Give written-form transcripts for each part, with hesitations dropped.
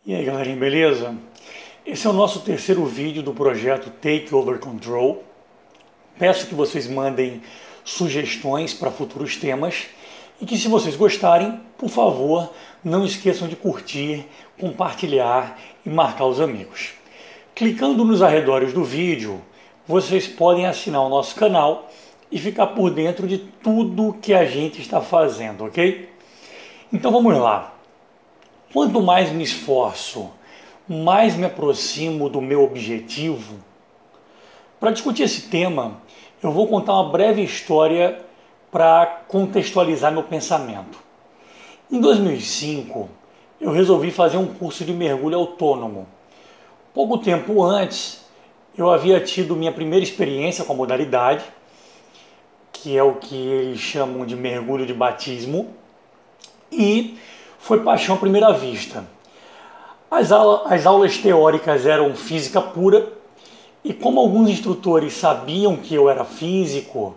E aí galerinha, beleza? Esse é o nosso terceiro vídeo do projeto Take Over Control. Peço que vocês mandem sugestões para futuros temas e que, se vocês gostarem, por favor, não esqueçam de curtir, compartilhar e marcar os amigos. Clicando nos arredores do vídeo, vocês podem assinar o nosso canal e ficar por dentro de tudo que a gente está fazendo, ok? Então vamos lá. Quanto mais me esforço, mais me aproximo do meu objetivo. Para discutir esse tema, eu vou contar uma breve história para contextualizar meu pensamento. Em 2005, eu resolvi fazer um curso de mergulho autônomo. Pouco tempo antes, eu havia tido minha primeira experiência com a modalidade, que é o que eles chamam de mergulho de batismo, e foi paixão à primeira vista. As aulas teóricas eram física pura, e como alguns instrutores sabiam que eu era físico,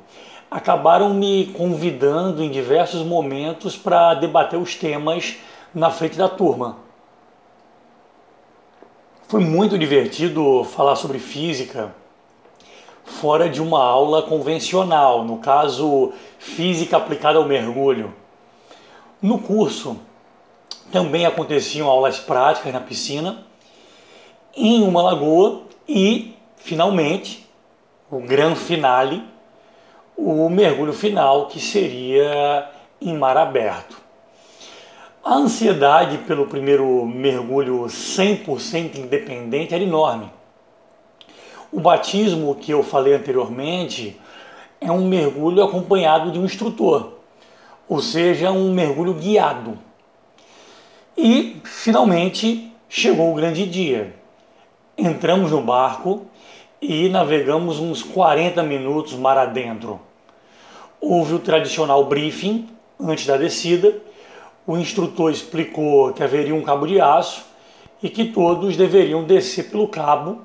acabaram me convidando em diversos momentos para debater os temas na frente da turma. Foi muito divertido falar sobre física fora de uma aula convencional, no caso, física aplicada ao mergulho. No curso, também aconteciam aulas práticas na piscina, em uma lagoa e, finalmente, o grande finale, o mergulho final, que seria em mar aberto. A ansiedade pelo primeiro mergulho 100% independente era enorme. O batismo que eu falei anteriormente é um mergulho acompanhado de um instrutor, ou seja, um mergulho guiado. E, finalmente, chegou o grande dia. Entramos no barco e navegamos uns 40 minutos mar adentro. Houve o tradicional briefing antes da descida. O instrutor explicou que haveria um cabo de aço e que todos deveriam descer pelo cabo,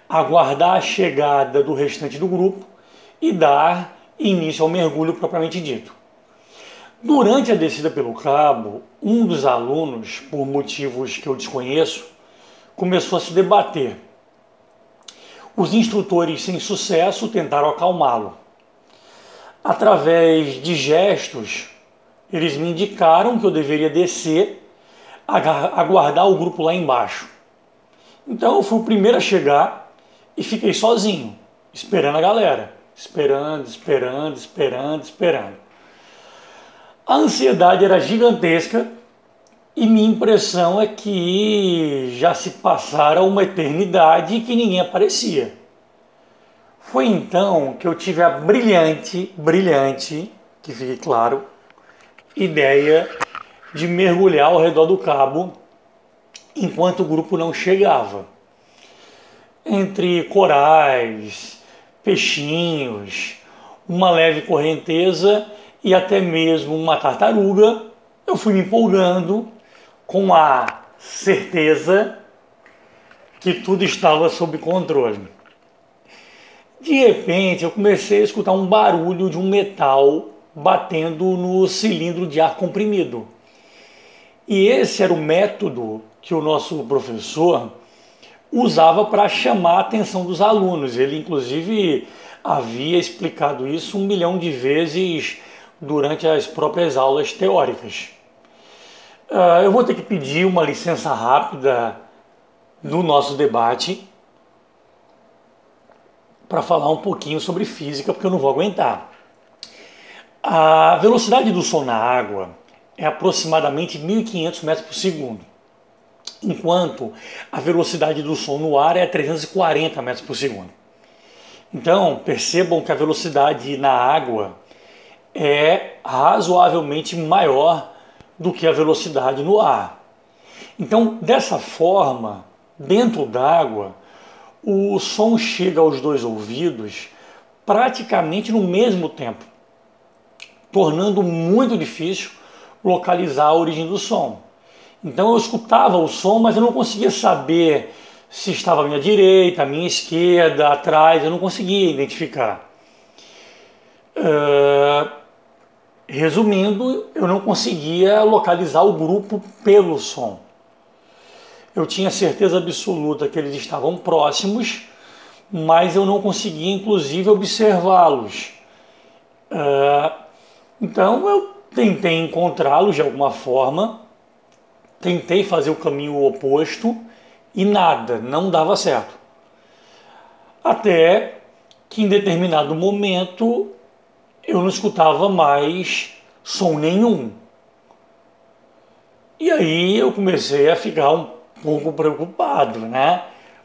aguardar a chegada do restante do grupo e dar início ao mergulho propriamente dito. Durante a descida pelo cabo, um dos alunos, por motivos que eu desconheço, começou a se debater. Os instrutores, sem sucesso, tentaram acalmá-lo. Através de gestos, eles me indicaram que eu deveria descer, aguardar o grupo lá embaixo. Então eu fui o primeiro a chegar e fiquei sozinho, esperando a galera. Esperando. A ansiedade era gigantesca e minha impressão é que já se passara uma eternidade e que ninguém aparecia. Foi então que eu tive a brilhante, que fique claro, ideia de mergulhar ao redor do cabo enquanto o grupo não chegava. Entre corais, peixinhos, uma leve correnteza e até mesmo uma tartaruga, eu fui me empolgando com a certeza que tudo estava sob controle. De repente, eu comecei a escutar um barulho de um metal batendo no cilindro de ar comprimido. E esse era o método que o nosso professor usava para chamar a atenção dos alunos. Ele, inclusive, havia explicado isso 1 milhão de vezes durante as próprias aulas teóricas. Eu vou ter que pedir uma licença rápida do nosso debate para falar um pouquinho sobre física, porque eu não vou aguentar. A velocidade do som na água é aproximadamente 1.500 metros por segundo, enquanto a velocidade do som no ar é 340 metros por segundo. Então, percebam que a velocidade na água é razoavelmente maior do que a velocidade no ar. Então, dessa forma, dentro d'água, o som chega aos dois ouvidos praticamente no mesmo tempo, tornando muito difícil localizar a origem do som. Então eu escutava o som, mas eu não conseguia saber se estava à minha direita, à minha esquerda, atrás, eu não conseguia identificar. Resumindo, eu não conseguia localizar o grupo pelo som. eu tinha certeza absoluta que eles estavam próximos, mas eu não conseguia, inclusive, observá-los. Então eu tentei encontrá-los de alguma forma, tentei fazer o caminho oposto e nada, não dava certo. Até que em determinado momento eu não escutava mais som nenhum. E aí eu comecei a ficar um pouco preocupado, né?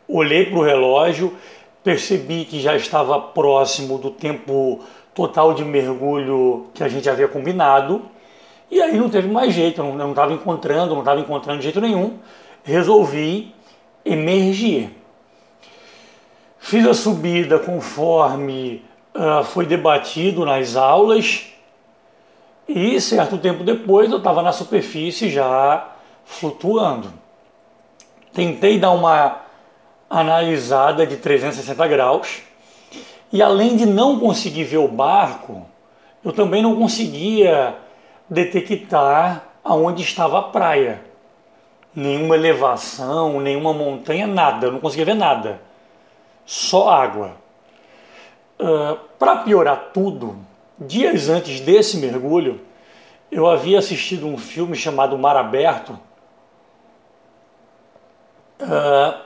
Olhei para o relógio, percebi que já estava próximo do tempo total de mergulho que a gente havia combinado, e aí não teve mais jeito, eu não estava encontrando de jeito nenhum, resolvi emergir. Fiz a subida conforme foi debatido nas aulas, e certo tempo depois eu estava na superfície já flutuando. Tentei dar uma analisada de 360 graus e além de não conseguir ver o barco, eu também não conseguia detectar aonde estava a praia. Nenhuma elevação, nenhuma montanha, nada, eu não conseguia ver nada. Só água. Para piorar tudo, dias antes desse mergulho, eu havia assistido um filme chamado Mar Aberto,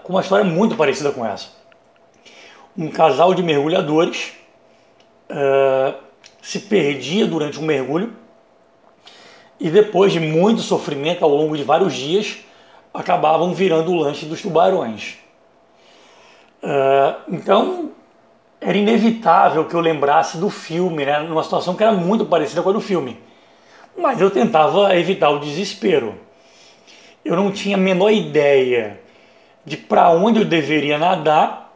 com uma história muito parecida com essa. Um casal de mergulhadores se perdia durante um mergulho e depois de muito sofrimento ao longo de vários dias, acabavam virando o lanche dos tubarões. Então, era inevitável que eu lembrasse do filme, né, numa situação que era muito parecida com a do filme. Mas eu tentava evitar o desespero. Eu não tinha a menor ideia de para onde eu deveria nadar,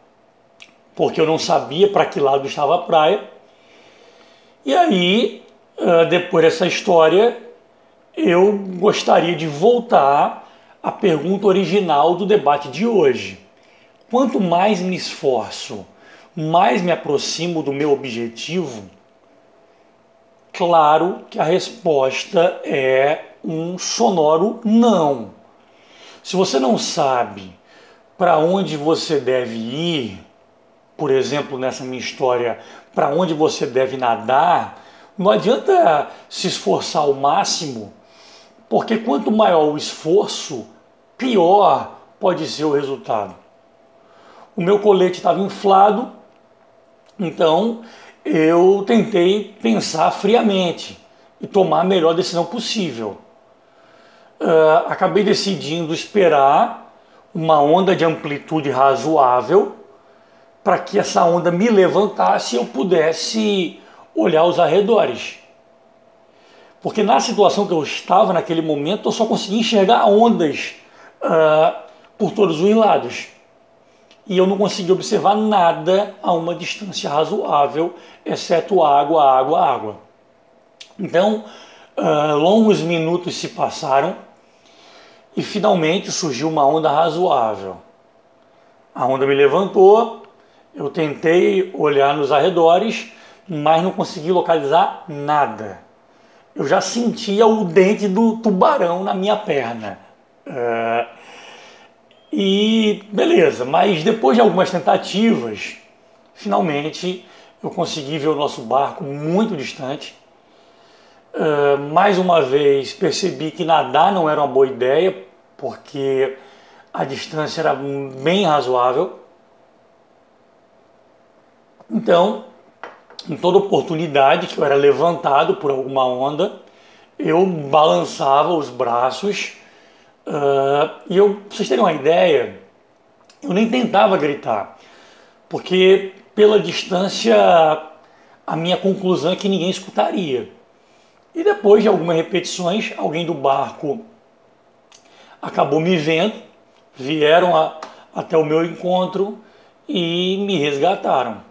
porque eu não sabia para que lado estava a praia. E aí, depois dessa história, eu gostaria de voltar à pergunta original do debate de hoje. Quanto mais me esforço, mais me aproximo do meu objetivo? Claro que a resposta é um sonoro não. Se você não sabe para onde você deve ir, por exemplo, nessa minha história, para onde você deve nadar, não adianta se esforçar ao máximo, porque quanto maior o esforço, pior pode ser o resultado. O meu colete estava inflado, então eu tentei pensar friamente e tomar a melhor decisão possível. Acabei decidindo esperar uma onda de amplitude razoável para que essa onda me levantasse e eu pudesse olhar os arredores. Porque na situação que eu estava naquele momento, eu só conseguia enxergar ondas por todos os lados. E eu não conseguia observar nada a uma distância razoável, exceto água, água, água. Então, longos minutos se passaram e finalmente surgiu uma onda razoável. A onda me levantou, eu tentei olhar nos arredores, mas não consegui localizar nada. Eu já sentia o dente do tubarão na minha perna. E beleza, mas depois de algumas tentativas, finalmente eu consegui ver o nosso barco muito distante. Mais uma vez percebi que nadar não era uma boa ideia, porque a distância era bem razoável. Então, em toda oportunidade que eu era levantado por alguma onda, eu balançava os braços. E eu, pra vocês terem uma ideia, eu nem tentava gritar, porque pela distância a minha conclusão é que ninguém escutaria. E depois de algumas repetições, alguém do barco acabou me vendo, vieram até o meu encontro e me resgataram.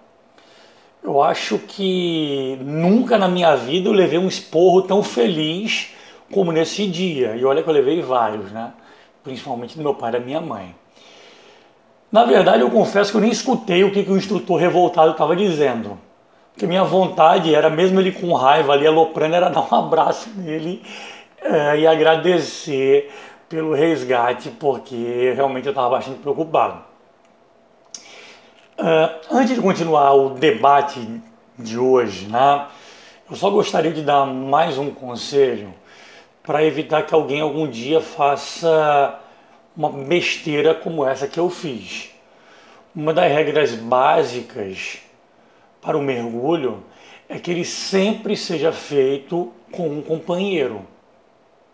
Eu acho que nunca na minha vida eu levei um esporro tão feliz como nesse dia. E olha que eu levei vários, né? Principalmente do meu pai e da minha mãe. Na verdade, eu confesso que eu nem escutei o que o instrutor revoltado estava dizendo. Porque minha vontade era, mesmo ele com raiva ali aloprando, era dar um abraço nele e agradecer pelo resgate, porque realmente eu estava bastante preocupado. Antes de continuar o debate de hoje, né, eu só gostaria de dar mais um conselho para evitar que alguém algum dia faça uma besteira como essa que eu fiz. Uma das regras básicas para o mergulho é que ele sempre seja feito com um companheiro.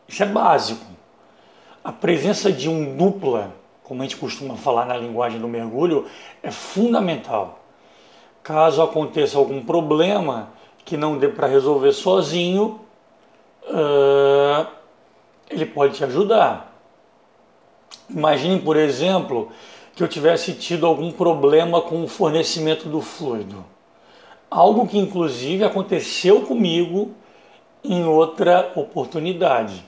Isso é básico. A presença de um dupla, como a gente costuma falar na linguagem do mergulho, é fundamental. Caso aconteça algum problema que não dê para resolver sozinho, ele pode te ajudar. Imagine, por exemplo, que eu tivesse tido algum problema com o fornecimento do fluido. Algo que inclusive aconteceu comigo em outra oportunidade.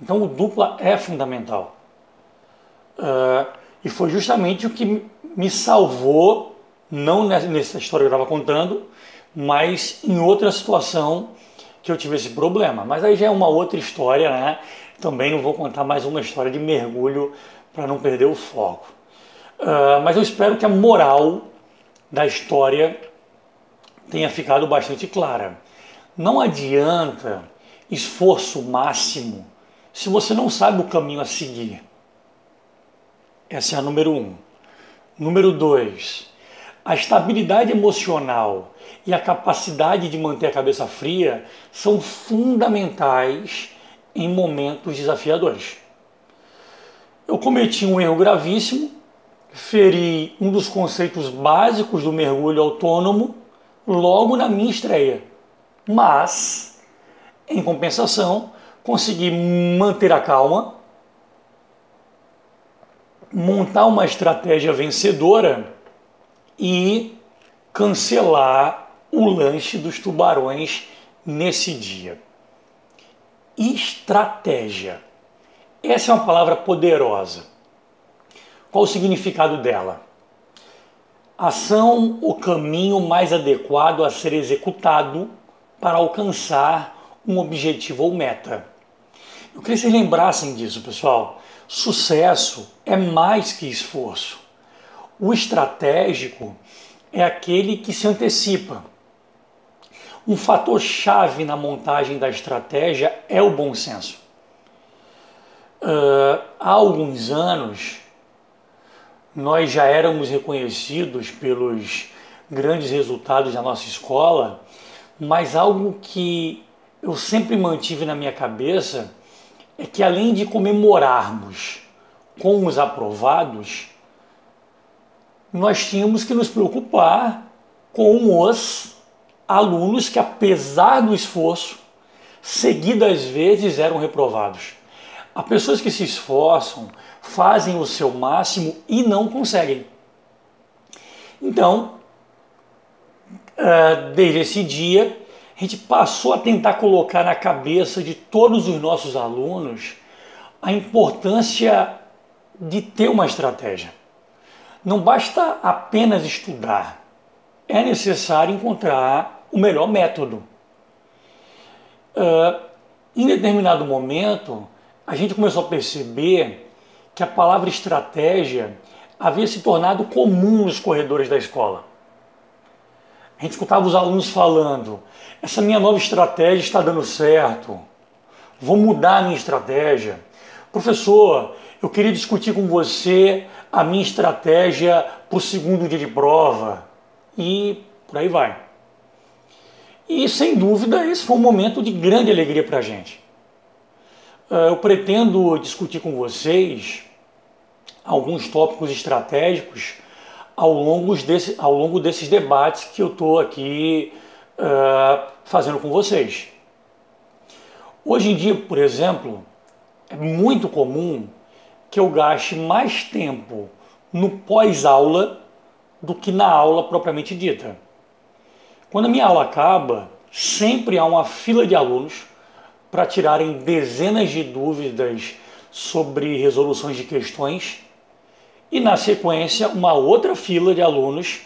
Então o dupla é fundamental. E foi justamente o que me salvou, não nessa história que eu estava contando, mas em outra situação que eu tive esse problema. Mas aí já é uma outra história, né? Também não vou contar mais uma história de mergulho para não perder o foco. Mas eu espero que a moral da história tenha ficado bastante clara. Não adianta esforço máximo se você não sabe o caminho a seguir. Essa é a número 1. Número 2, a estabilidade emocional e a capacidade de manter a cabeça fria são fundamentais em momentos desafiadores. Eu cometi um erro gravíssimo, feri um dos conceitos básicos do mergulho autônomo logo na minha estreia, mas, em compensação, consegui manter a calma, montar uma estratégia vencedora e cancelar o lanche dos tubarões nesse dia. Estratégia. Essa é uma palavra poderosa. Qual o significado dela? Ação ou caminho mais adequado a ser executado para alcançar um objetivo ou meta. Eu queria que vocês lembrassem disso, pessoal. Sucesso é mais que esforço. O estratégico é aquele que se antecipa. Um fator chave na montagem da estratégia é o bom senso. Há alguns anos, nós já éramos reconhecidos pelos grandes resultados da nossa escola, mas algo que eu sempre mantive na minha cabeça é que, além de comemorarmos com os aprovados, nós tínhamos que nos preocupar com os alunos que, apesar do esforço, seguidas vezes eram reprovados. Há pessoas que se esforçam, fazem o seu máximo e não conseguem. Então, desde esse dia, a gente passou a tentar colocar na cabeça de todos os nossos alunos a importância de ter uma estratégia. Não basta apenas estudar, é necessário encontrar o melhor método. Em determinado momento, a gente começou a perceber que a palavra estratégia havia se tornado comum nos corredores da escola. A gente escutava os alunos falando: essa minha nova estratégia está dando certo, vou mudar a minha estratégia. Professor, eu queria discutir com você a minha estratégia para o segundo dia de prova. E por aí vai. E sem dúvida esse foi um momento de grande alegria para a gente. Eu pretendo discutir com vocês alguns tópicos estratégicos ao longo desses debates que eu estou aqui fazendo com vocês. Hoje em dia, por exemplo, é muito comum que eu gaste mais tempo no pós-aula do que na aula propriamente dita. Quando a minha aula acaba, sempre há uma fila de alunos para tirarem dezenas de dúvidas sobre resoluções de questões e, na sequência, uma outra fila de alunos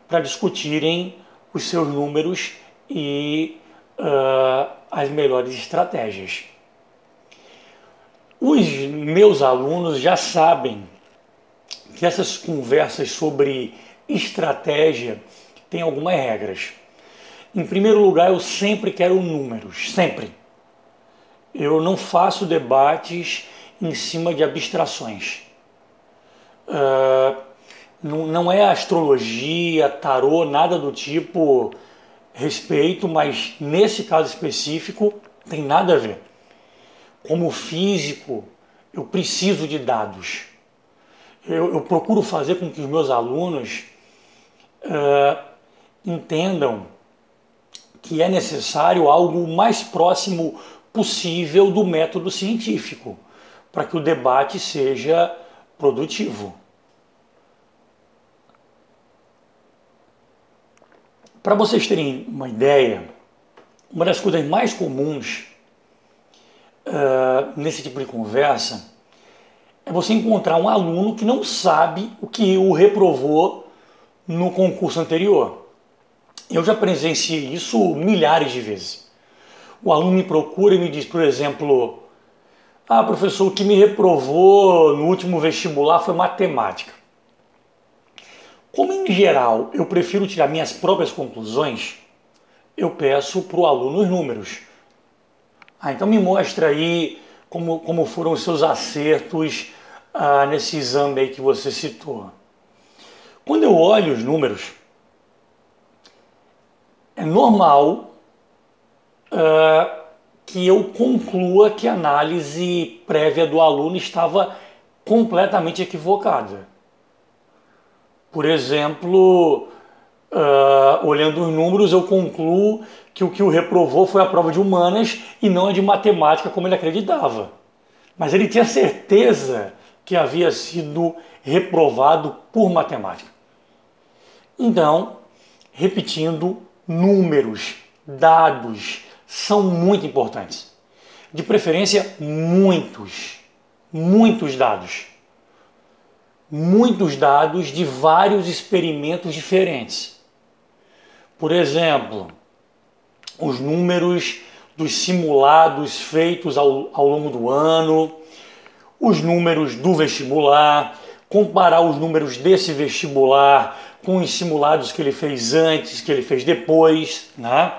para discutirem os seus números e as melhores estratégias. Os meus alunos já sabem que essas conversas sobre estratégia têm algumas regras. Em primeiro lugar, eu sempre quero números, sempre. Eu não faço debates em cima de abstrações. Não é astrologia, tarô, nada do tipo. Respeito, mas nesse caso específico tem nada a ver. Como físico, eu preciso de dados. Eu procuro fazer com que os meus alunos entendam que é necessário algo mais próximo possível do método científico, para que o debate seja produtivo. Para vocês terem uma ideia, uma das coisas mais comuns nesse tipo de conversa é você encontrar um aluno que não sabe o que o reprovou no concurso anterior. Eu já presenciei isso milhares de vezes. O aluno me procura e me diz, por exemplo, professor, o que me reprovou no último vestibular foi matemática. Como em geral eu prefiro tirar minhas próprias conclusões, eu peço para o aluno os números. Então me mostra aí como foram os seus acertos nesse exame aí que você citou. Quando eu olho os números, é normal que eu conclua que a análise prévia do aluno estava completamente equivocada. Por exemplo, olhando os números, eu concluo que o que o reprovou foi a prova de humanas e não a de matemática, como ele acreditava. Mas ele tinha certeza que havia sido reprovado por matemática. Então, repetindo, números, dados são muito importantes. De preferência, muitos dados. Muitos dados de vários experimentos diferentes. Por exemplo, os números dos simulados feitos ao longo do ano, os números do vestibular, comparar os números desse vestibular com os simulados que ele fez antes, que ele fez depois, né?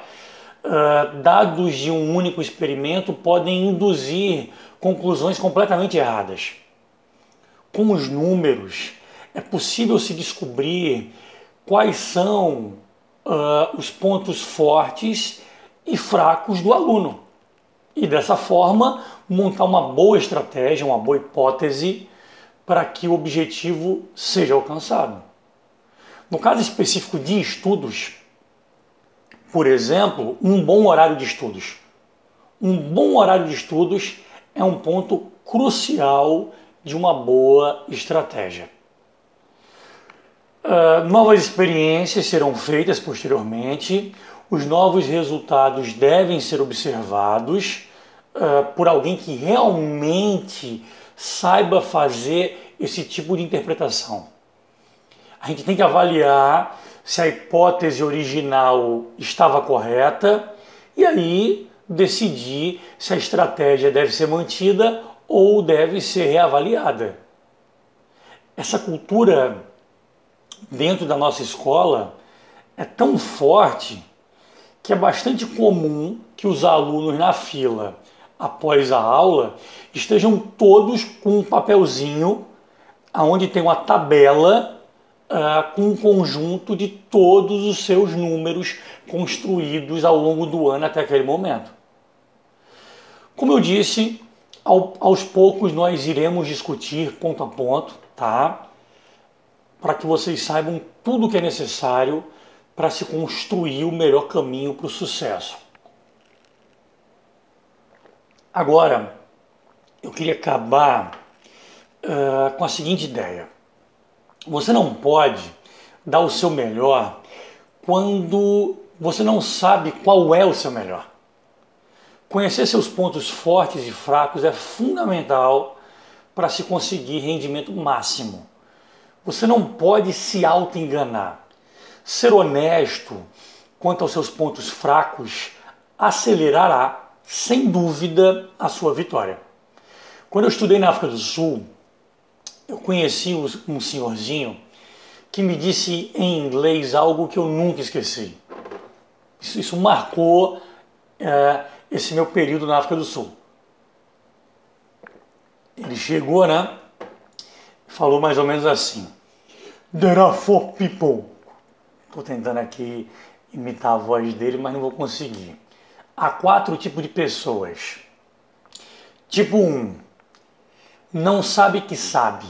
Dados de um único experimento podem induzir conclusões completamente erradas. Com os números, é possível se descobrir quais são os pontos fortes e fracos do aluno. E dessa forma, montar uma boa estratégia, uma boa hipótese para que o objetivo seja alcançado. No caso específico de estudos, por exemplo, um bom horário de estudos. Um bom horário de estudos é um ponto crucial de uma boa estratégia. Novas experiências serão feitas posteriormente, os novos resultados devem ser observados por alguém que realmente saiba fazer esse tipo de interpretação. A gente tem que avaliar se a hipótese original estava correta e aí decidir se a estratégia deve ser mantida ou deve ser reavaliada. Essa cultura dentro da nossa escola é tão forte que é bastante comum que os alunos na fila após a aula estejam todos com um papelzinho onde tem uma tabela com um conjunto de todos os seus números construídos ao longo do ano até aquele momento. Como eu disse, aos poucos nós iremos discutir ponto a ponto, tá? Para que vocês saibam tudo o que é necessário para se construir o melhor caminho para o sucesso. Agora, eu queria acabar com a seguinte ideia. Você não pode dar o seu melhor quando você não sabe qual é o seu melhor. Conhecer seus pontos fortes e fracos é fundamental para se conseguir rendimento máximo. Você não pode se auto-enganar. Ser honesto quanto aos seus pontos fracos acelerará, sem dúvida, a sua vitória. Quando eu estudei na África do Sul, eu conheci um senhorzinho que me disse em inglês algo que eu nunca esqueci. Isso marcou esse meu período na África do Sul. Ele chegou, né? Falou mais ou menos assim: There are four people. Estou tentando aqui imitar a voz dele, mas não vou conseguir. Há 4 tipos de pessoas. Tipo 1, não sabe que sabe.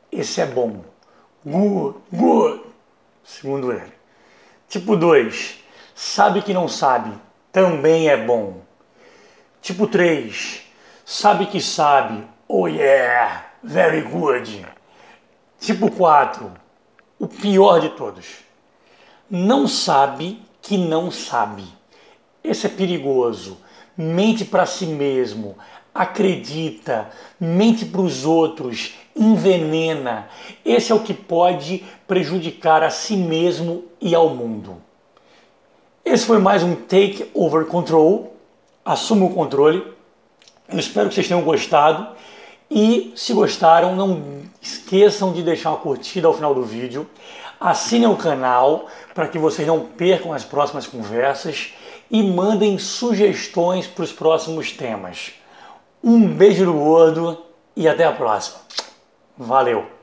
Esse é bom. Good, good. Segundo ele. Tipo 2, sabe que não sabe. Também é bom. Tipo 3, sabe que sabe. Oh yeah, very good. Tipo 4, o pior de todos. Não sabe que não sabe. Esse é perigoso. Mente para si mesmo, acredita, mente para os outros, envenena. Esse é o que pode prejudicar a si mesmo e ao mundo. Esse foi mais um Take Over Control. Assuma o controle. Eu espero que vocês tenham gostado. E se gostaram, não esqueçam de deixar uma curtida ao final do vídeo. Assinem o canal para que vocês não percam as próximas conversas e mandem sugestões para os próximos temas. Um beijo no gordo e até a próxima. Valeu!